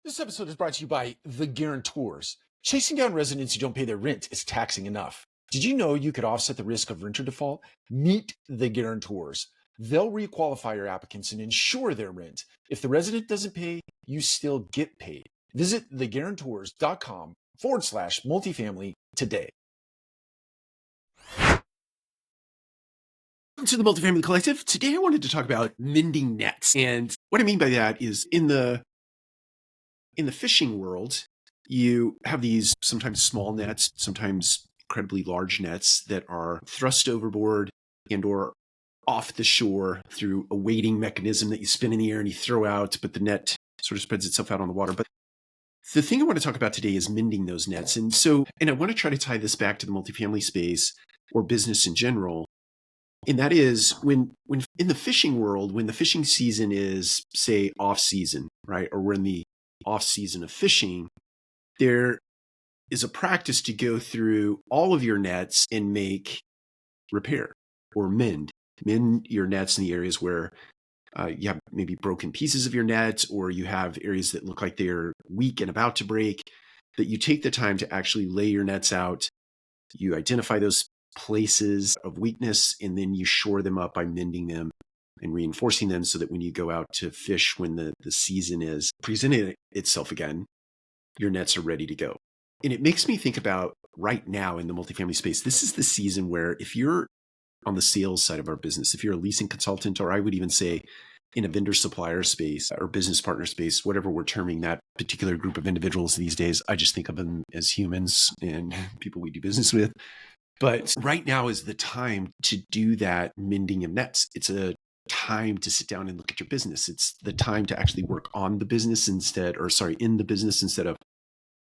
This episode is brought to you by The Guarantors. Chasing down residents who don't pay their rent is taxing enough. Did you know you could offset the risk of renter default? Meet The Guarantors. They'll requalify your applicants and insure their rent. If the resident doesn't pay, you still get paid. Visit theguarantors.com/multifamily today. Welcome to the Multifamily Collective. Today I wanted to talk about mending nets. And what I mean by that is in the fishing world, you have these sometimes small nets, sometimes incredibly large nets that are thrust overboard and or off the shore through a weighting mechanism that you spin in the air and you throw out, but the net sort of spreads itself out on the water. But the thing I want to talk about today is mending those nets. And I want to try to tie this back to the multifamily space or business in general. And that is when in the fishing world, when the fishing season is, say, off season, right? Or we're in the off season of fishing, there is a practice to go through all of your nets and make repair or mend your nets in the areas where you have maybe broken pieces of your net, or you have areas that look like they're weak and about to break, that you take the time to actually lay your nets out. You identify those places of weakness, and then you shore them up by mending them and reinforcing them so that when you go out to fish, when the season is presenting itself again, your nets are ready to go. And it makes me think about right now in the multifamily space, this is the season where if you're on the sales side of our business, if you're a leasing consultant, or I would even say in a vendor supplier space or business partner space, whatever we're terming that particular group of individuals these days, I just think of them as humans and people we do business with. But right now is the time to do that mending of nets. It's a time to sit down and look at your business. It's the time to actually work on the business in the business instead of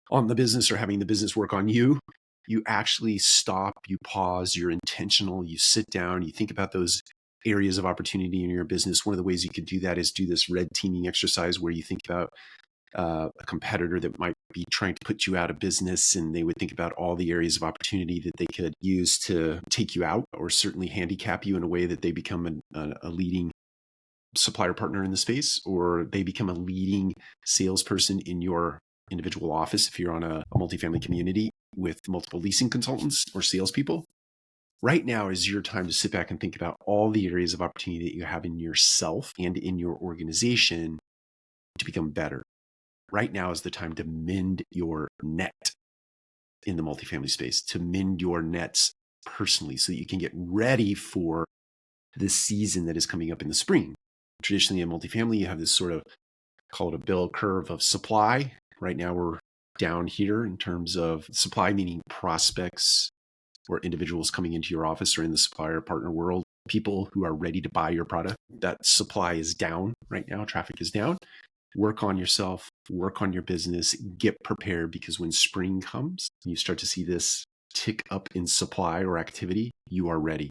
on the business or having the business work on you. You actually stop, you pause, you're intentional, you sit down, you think about those areas of opportunity in your business. One of the ways you can do that is do this red teaming exercise where you think about a competitor that might be trying to put you out of business, and they would think about all the areas of opportunity that they could use to take you out or certainly handicap you in a way that they become a leading supplier partner in the space, or they become a leading salesperson in your individual office if you're on a multifamily community with multiple leasing consultants or salespeople. Right now is your time to sit back and think about all the areas of opportunity that you have in yourself and in your organization to become better. Right now is the time to mend your net in the multifamily space, to mend your nets personally so that you can get ready for the season that is coming up in the spring. Traditionally in multifamily, you have this sort of, call it a bell curve of supply. Right now we're down here in terms of supply, meaning prospects or individuals coming into your office or in the supplier partner world, people who are ready to buy your product. That supply is down right now. Traffic is down. Work on yourself, work on your business, get prepared, because when spring comes, you start to see this tick up in supply or activity, you are ready.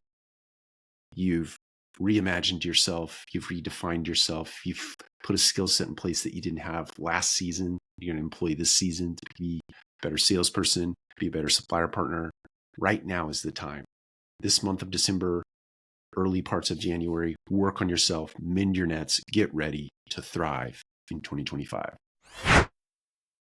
You've reimagined yourself, you've redefined yourself, you've put a skill set in place that you didn't have last season. You're going to employ this season to be a better salesperson, be a better supplier partner. Right now is the time. This month of December, early parts of January, work on yourself, mend your nets, get ready to thrive in 2025.